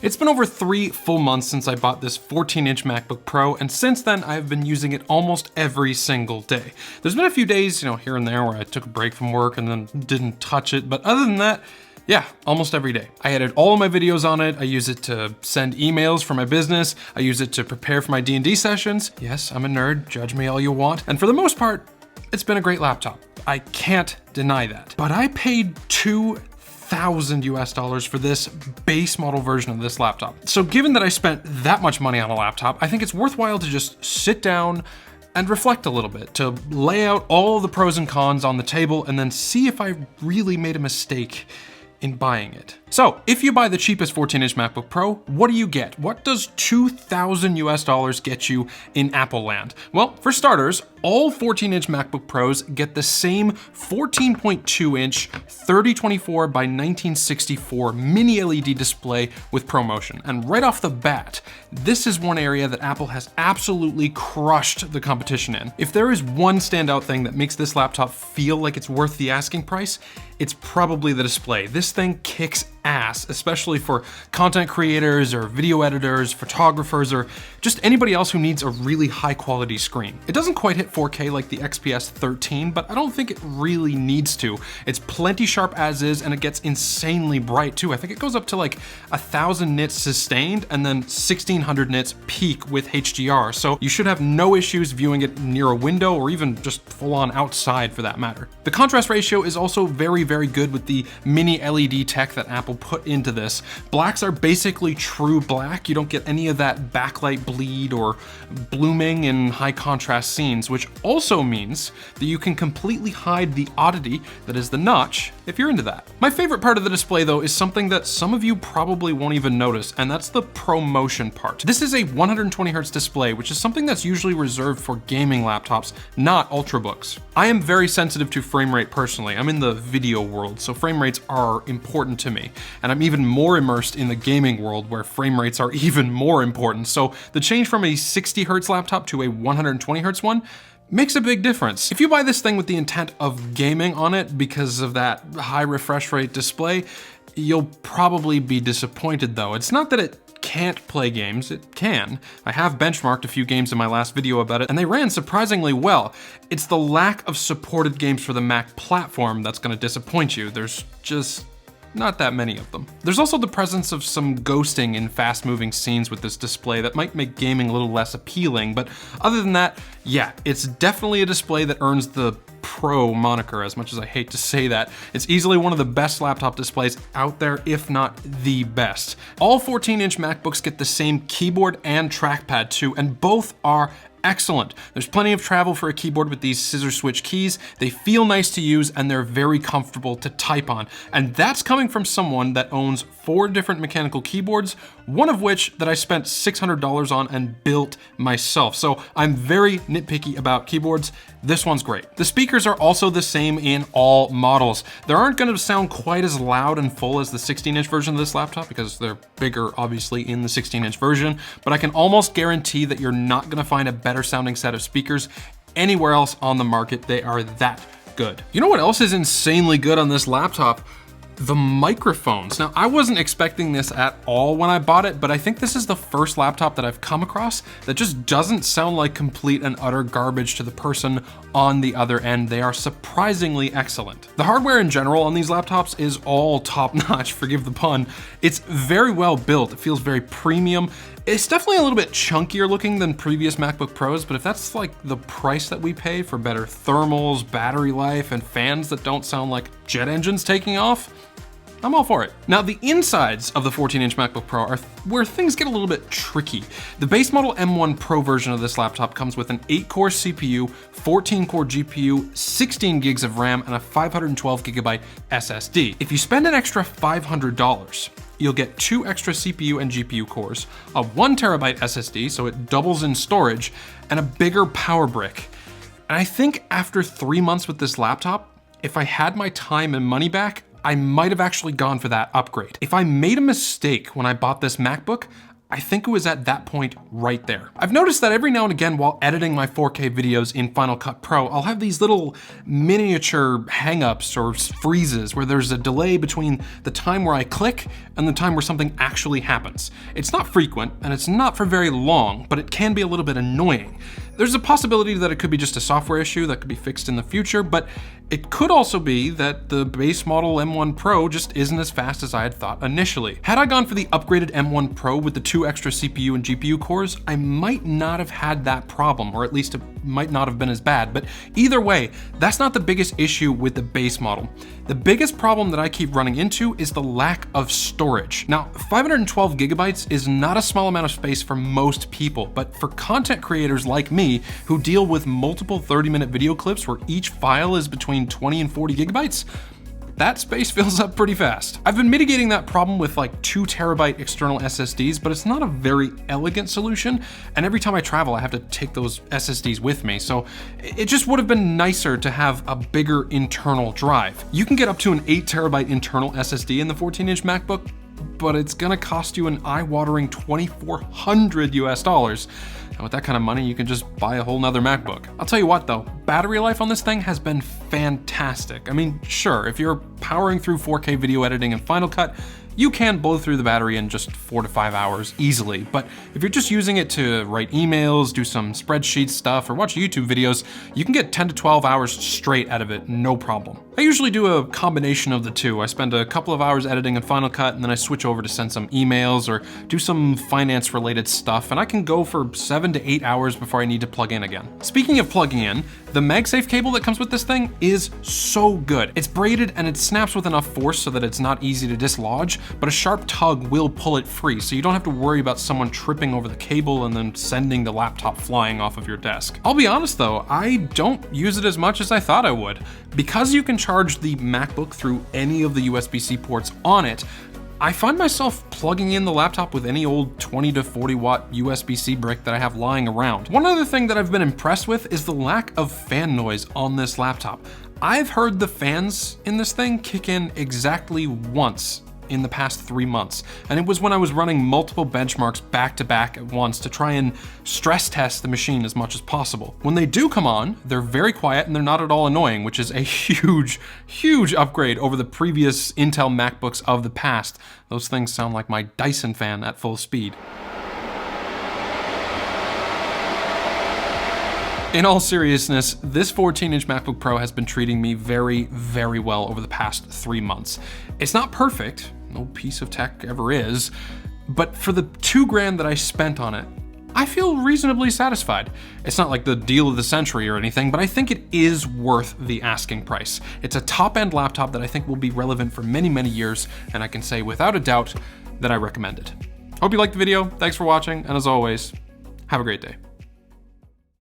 It's been over 3 full months since I bought this 14-inch MacBook Pro, and since then I've been using it almost every single day. There's been a few days, here and there where I took a break from work and then didn't touch it, but other than that, yeah, almost every day. I edit all of my videos on it. I use it to send emails for my business. I use it to prepare for my D&D sessions. Yes, I'm a nerd, judge me all you want. And for the most part, it's been a great laptop. I can't deny that. But I paid $2,000 for this base model version of this laptop. So given that I spent that much money on a laptop, I think it's worthwhile to just sit down and reflect a little bit, to lay out all the pros and cons on the table and then see if I really made a mistake in buying it. So if you buy the cheapest 14-inch MacBook Pro, what do you get? What does $2,000 get you in Apple land? Well, for starters, all 14-inch MacBook Pros get the same 14.2-inch 3024 by 1964 mini LED display with ProMotion. And right off the bat, this is one area that Apple has absolutely crushed the competition in. If there is one standout thing that makes this laptop feel like it's worth the asking price, it's probably the display. This thing kicks ass, especially for content creators or video editors, photographers, or just anybody else who needs a really high quality screen. It doesn't quite hit 4K like the XPS 13, but I don't think it really needs to. It's plenty sharp as is, and it gets insanely bright too. I think it goes up to like 1,000 nits sustained and then 1,600 nits peak with HDR. So you should have no issues viewing it near a window or even just full on outside for that matter. The contrast ratio is also very, very good with the mini LED tech that Apple put into this. Blacks are basically true black. You don't get any of that backlight bleed or blooming in high contrast scenes, which also means that you can completely hide the oddity that is the notch if you're into that. My favorite part of the display though is something that some of you probably won't even notice, and that's the ProMotion part. This is a 120 Hz display, which is something that's usually reserved for gaming laptops, not ultrabooks. I am very sensitive to frame rate personally. I'm in the video world, so frame rates are important to me. And I'm even more immersed in the gaming world where frame rates are even more important. So the change from a 60 Hz laptop to a 120 Hz one makes a big difference. If you buy this thing with the intent of gaming on it because of that high refresh rate display, you'll probably be disappointed though. It's not that it can't play games, it can. I have benchmarked a few games in my last video about it, and they ran surprisingly well. It's the lack of supported games for the Mac platform that's gonna disappoint you. There's just not that many of them. There's also the presence of some ghosting in fast-moving scenes with this display that might make gaming a little less appealing, but other than that, yeah, it's definitely a display that earns the Pro moniker, as much as I hate to say that. It's easily one of the best laptop displays out there, if not the best. All 14-inch MacBooks get the same keyboard and trackpad too, and both are excellent. There's plenty of travel for a keyboard with these scissor switch keys. They feel nice to use and they're very comfortable to type on. And that's coming from someone that owns 4 different mechanical keyboards, one of which that I spent $600 on and built myself. So I'm very nitpicky about keyboards. This one's great. The speakers are also the same in all models. They aren't going to sound quite as loud and full as the 16-inch version of this laptop because they're bigger obviously in the 16-inch version, but I can almost guarantee that you're not going to find a better sounding set of speakers anywhere else on the market. They are that good. You know what else is insanely good on this laptop? The microphones. Now, I wasn't expecting this at all when I bought it, but I think this is the first laptop that I've come across that just doesn't sound like complete and utter garbage to the person on the other end. They are surprisingly excellent. The hardware in general on these laptops is all top-notch, forgive the pun. It's very well built. It feels very premium. It's definitely a little bit chunkier looking than previous MacBook Pros, but if that's like the price that we pay for better thermals, battery life, and fans that don't sound like jet engines taking off, I'm all for it. Now, the insides of the 14-inch MacBook Pro are where things get a little bit tricky. The base model M1 Pro version of this laptop comes with an 8-core CPU, 14-core GPU, 16 gigs of RAM, and a 512GB SSD. If you spend an extra $500, you'll get 2 extra CPU and GPU cores, a 1TB SSD, so it doubles in storage, and a bigger power brick. And I think after 3 months with this laptop, if I had my time and money back, I might have actually gone for that upgrade. If I made a mistake when I bought this MacBook, I think it was at that point right there. I've noticed that every now and again while editing my 4K videos in Final Cut Pro, I'll have these little miniature hangups or freezes where there's a delay between the time where I click and the time where something actually happens. It's not frequent and it's not for very long, but it can be a little bit annoying. There's a possibility that it could be just a software issue that could be fixed in the future, but it could also be that the base model M1 Pro just isn't as fast as I had thought initially. Had I gone for the upgraded M1 Pro with the 2 extra CPU and GPU cores, I might not have had that problem, or at least it might not have been as bad. But either way, that's not the biggest issue with the base model. The biggest problem that I keep running into is the lack of storage. Now, 512 gigabytes is not a small amount of space for most people, but for content creators like me who deal with multiple 30-minute video clips where each file is between 20 and 40 gigabytes, that space fills up pretty fast. I've been mitigating that problem with like 2 terabyte external SSDs, but it's not a very elegant solution. And every time I travel, I have to take those SSDs with me. So it just would have been nicer to have a bigger internal drive. You can get up to an 8 terabyte internal SSD in the 14-inch MacBook, but it's gonna cost you an eye-watering $2,400 US. And with that kind of money, you can just buy a whole nother MacBook. I'll tell you what though, battery life on this thing has been fantastic. I mean, sure, if you're powering through 4K video editing in Final Cut, you can blow through the battery in just 4 to 5 hours easily. But if you're just using it to write emails, do some spreadsheet stuff, or watch YouTube videos, you can get 10 to 12 hours straight out of it, no problem. I usually do a combination of the two. I spend a couple of hours editing in Final Cut, and then I switch over to send some emails or do some finance related stuff, and I can go for 7 to 8 hours before I need to plug in again. Speaking of plugging in, the MagSafe cable that comes with this thing is so good. It's braided and it snaps with enough force so that it's not easy to dislodge, but a sharp tug will pull it free, so you don't have to worry about someone tripping over the cable and then sending the laptop flying off of your desk. I'll be honest though, I don't use it as much as I thought I would. Because you can charge the MacBook through any of the USB-C ports on it, I find myself plugging in the laptop with any old 20 to 40 watt USB-C brick that I have lying around. One other thing that I've been impressed with is the lack of fan noise on this laptop. I've heard the fans in this thing kick in exactly once in the past 3 months. And it was when I was running multiple benchmarks back to back at once to try and stress test the machine as much as possible. When they do come on, they're very quiet and they're not at all annoying, which is a huge, huge upgrade over the previous Intel MacBooks of the past. Those things sound like my Dyson fan at full speed. In all seriousness, this 14-inch MacBook Pro has been treating me very, very well over the past 3 months. It's not perfect, no piece of tech ever is, but for the $2,000 that I spent on it, I feel reasonably satisfied. It's not like the deal of the century or anything, but I think it is worth the asking price. It's a top-end laptop that I think will be relevant for many, many years, and I can say without a doubt that I recommend it. Hope you liked the video, thanks for watching, and as always, have a great day.